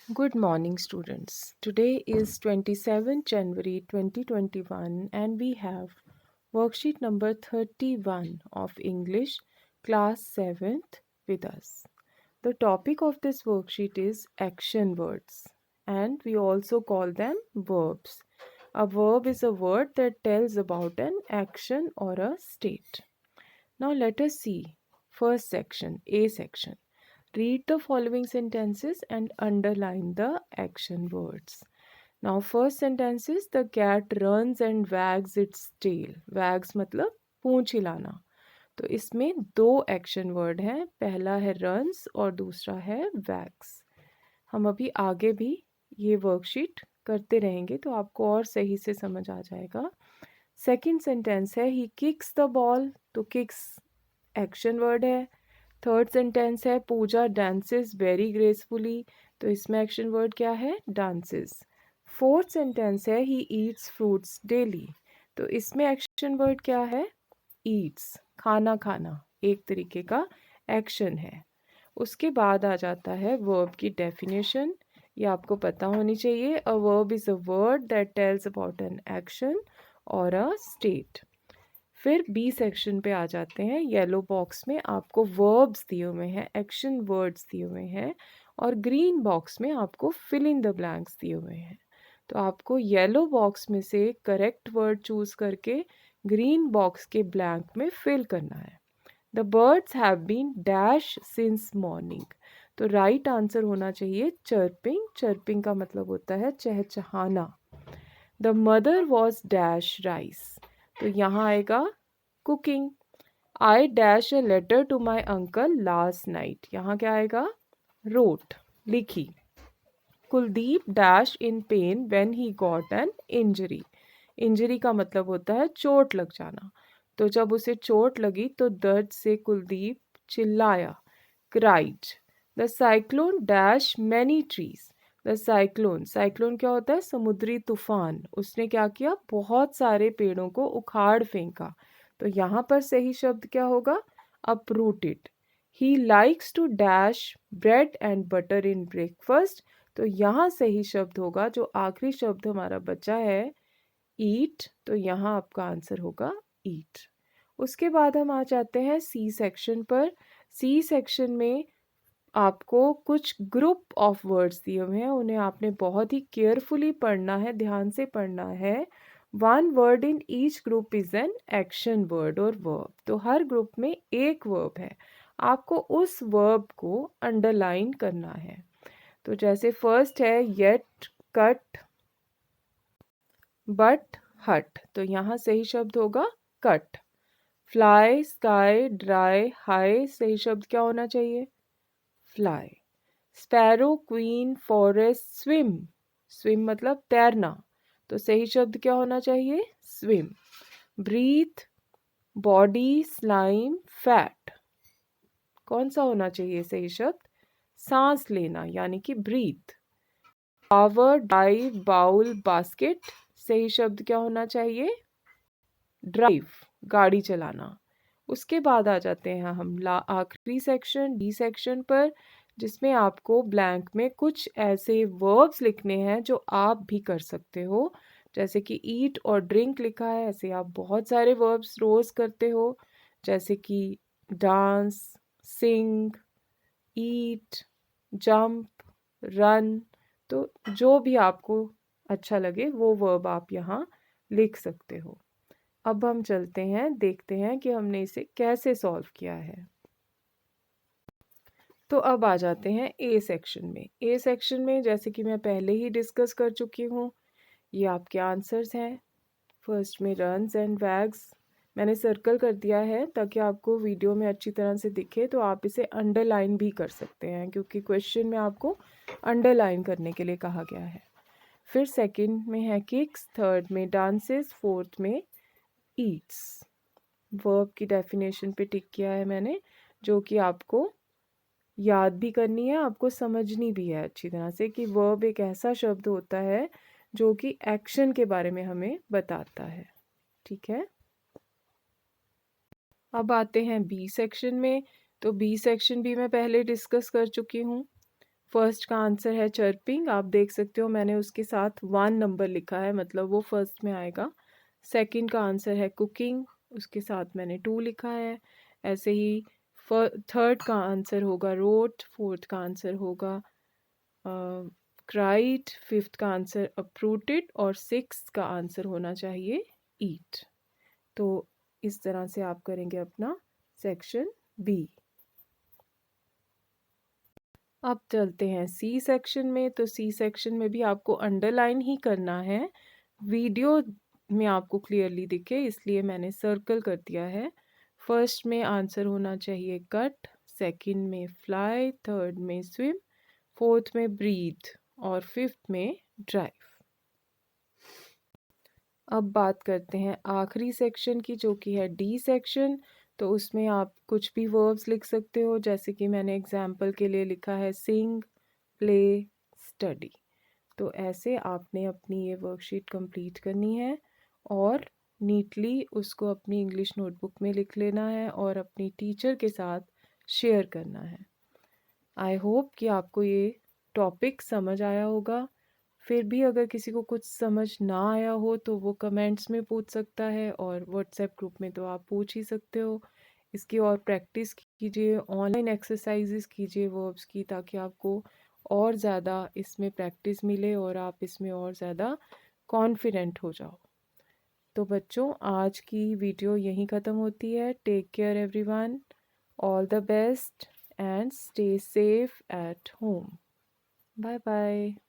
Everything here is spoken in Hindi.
Good morning, students. Today is 27 January 2021, and we have worksheet number 31 of English, class 7th, with us. The topic of this worksheet is action words, and we also call them verbs. A verb is a word that tells about an action or a state. Now, let us see. First section, A section. Read the following sentences and underline the action words. Now first sentence is the cat runs and wags its tail. Wags मतलब पूंछ हिलाना. तो इसमें दो एक्शन वर्ड हैं. पहला है runs और दूसरा है wags. हम अभी आगे भी ये वर्कशीट करते रहेंगे तो आपको और सही से समझ आ जाएगा. सेकंड सेंटेंस है he kicks the ball. तो kicks एक्शन वर्ड है. थर्ड सेंटेंस है पूजा डांसेस वेरी ग्रेसफुली. तो इसमें एक्शन वर्ड क्या है? डांसेस. फोर्थ सेंटेंस है ही ईट्स फ्रूट्स डेली. तो इसमें एक्शन वर्ड क्या है? ईट्स. खाना खाना एक तरीके का एक्शन है. उसके बाद आ जाता है वर्ब की डेफिनेशन. ये आपको पता होनी चाहिए. A verb is a word that tells about an action और अ स्टेट. फिर बी सेक्शन पे आ जाते हैं. येलो बॉक्स में आपको वर्ब्स दिए हुए हैं, एक्शन वर्ड्स दिए हुए हैं, और ग्रीन बॉक्स में आपको फिल इन द ब्लैंक्स दिए हुए हैं. तो आपको येलो बॉक्स में से करेक्ट वर्ड चूज करके ग्रीन बॉक्स के ब्लैंक में फिल करना है. The birds have been dash since morning. तो राइट आंसर होना चाहिए चर्पिंग. चर्पिंग का मतलब होता है चहचहाना. The mother was dash rice. तो यहाँ आएगा cooking. I dash a letter to my uncle last night. यहाँ क्या आएगा? रोट, लिखी. Kuldeep dash in pain when he got an injury. Injury का मतलब होता है चोट लग जाना. तो जब उसे चोट लगी तो दर्द से कुलदीप चिल्लाया, cried. The cyclone dash many trees. The cyclone, cyclone क्या होता है? समुद्री तूफान. उसने क्या किया? बहुत सारे पेड़ों को उखाड़ फेंका. तो यहाँ पर सही शब्द क्या होगा? Uprooted. He likes to dash bread and butter in breakfast. तो यहाँ सही शब्द होगा, जो आखिरी शब्द हमारा बचा है, ईट. तो यहाँ आपका आंसर होगा ईट. उसके बाद हम आ जाते हैं सी सेक्शन पर. सी सेक्शन में आपको कुछ ग्रुप ऑफ वर्ड्स दिए हुए हैं. उन्हें आपने बहुत ही केयरफुली पढ़ना है, ध्यान से पढ़ना है. One word in each group is an action word और वर्ब. तो हर ग्रुप में एक वर्ब है. आपको उस वर्ब को अंडरलाइन करना है. तो जैसे फर्स्ट है येट, कट, बट, हट. तो यहाँ सही शब्द होगा cut. Fly, sky, dry, high. सही शब्द क्या होना चाहिए? Fly. Sparrow, queen, forest, swim. Swim मतलब तैरना. तो सही शब्द क्या होना चाहिए? Swim. Breathe, body, slime, fat. कौन सा होना चाहिए सही शब्द? सांस लेना, यानी कि breathe. Power, dive, bowl, basket. सही शब्द क्या होना चाहिए? ड्राइव, गाड़ी चलाना. उसके बाद आ जाते हैं हम आखिरी सेक्शन डी सेक्शन पर, जिसमें आपको ब्लैंक में कुछ ऐसे वर्ब्स लिखने हैं जो आप भी कर सकते हो. जैसे कि ईट और ड्रिंक लिखा है, ऐसे आप बहुत सारे वर्ब्स रोज करते हो. जैसे कि डांस, सिंग, ईट, जंप, रन. तो जो भी आपको अच्छा लगे वो वर्ब आप यहाँ लिख सकते हो. अब हम चलते हैं, देखते हैं कि हमने इसे कैसे सॉल्व किया है. तो अब आ जाते हैं ए सेक्शन में. ए सेक्शन में जैसे कि मैं पहले ही डिस्कस कर चुकी हूँ, ये आपके आंसर्स हैं. फर्स्ट में रन्स एंड वैग्स मैंने सर्कल कर दिया है ताकि आपको वीडियो में अच्छी तरह से दिखे. तो आप इसे अंडरलाइन भी कर सकते हैं, क्योंकि क्वेश्चन में आपको अंडरलाइन करने के लिए कहा गया है. फिर सेकंड में है किक्स, थर्ड में डांसेस, फोर्थ में ईट्स. वर्ब की डेफिनेशन पे टिक किया है मैंने, जो कि आपको याद भी करनी है, आपको समझनी भी है अच्छी तरह से कि वर्ब एक ऐसा शब्द होता है जो कि एक्शन के बारे में हमें बताता है. ठीक है. अब आते हैं बी सेक्शन में. तो बी सेक्शन भी मैं पहले डिस्कस कर चुकी हूँ. फर्स्ट का आंसर है चर्पिंग, आप देख सकते हो मैंने उसके साथ 1 नंबर लिखा है, मतलब वो फर्स्ट में आएगा। सेकंड का आंसर है कुकिंग, उसके साथ मैंने 2 लिखा है। ऐसे ही थर्ड का आंसर होगा रोट, फोर्थ का आंसर होगा क्राइड, फिफ्थ का आंसर अप्रूटेड और सिक्स्थ का आंसर होना चाहिए ईट। तो इस तरह से आप करेंगे अपना सेक्शन बी। अब चलते हैं सी सेक्शन में। तो सी सेक्शन में भी आपको अंडरलाइन ही करना है, वीडियो में आपको क्लियरली दिखे इसलिए मैंने सर्कल कर दिया है। फर्स्ट में आंसर होना चाहिए कट, सेकंड में फ्लाई, थर्ड में स्विम, फोर्थ में ब्रीथ और फिफ्थ में ड्राइव। अब बात करते हैं आखिरी सेक्शन की, जो कि है डी सेक्शन। तो उसमें आप कुछ भी वर्ब्स लिख सकते हो, जैसे कि मैंने एग्जाम्पल के लिए लिखा है सिंग, प्ले, स्टडी। तो ऐसे आपने अपनी ये वर्कशीट कंप्लीट करनी है और नीटली उसको अपनी इंग्लिश नोटबुक में लिख लेना है और अपनी टीचर के साथ शेयर करना है। आई होप कि आपको ये टॉपिक समझ आया होगा। फिर भी अगर किसी को कुछ समझ ना आया हो तो वो कमेंट्स में पूछ सकता है, और व्हाट्सएप ग्रुप में तो आप पूछ ही सकते हो। इसकी और प्रैक्टिस कीजिए, ऑनलाइन एक्सरसाइजेस कीजिए वर्ब्स की, ताकि आपको और ज़्यादा इसमें प्रैक्टिस मिले और आप इसमें और ज़्यादा कॉन्फिडेंट हो जाओ। तो बच्चों, आज की वीडियो यहीं ख़त्म होती है। Take care everyone, all the best and stay safe at home. Bye bye.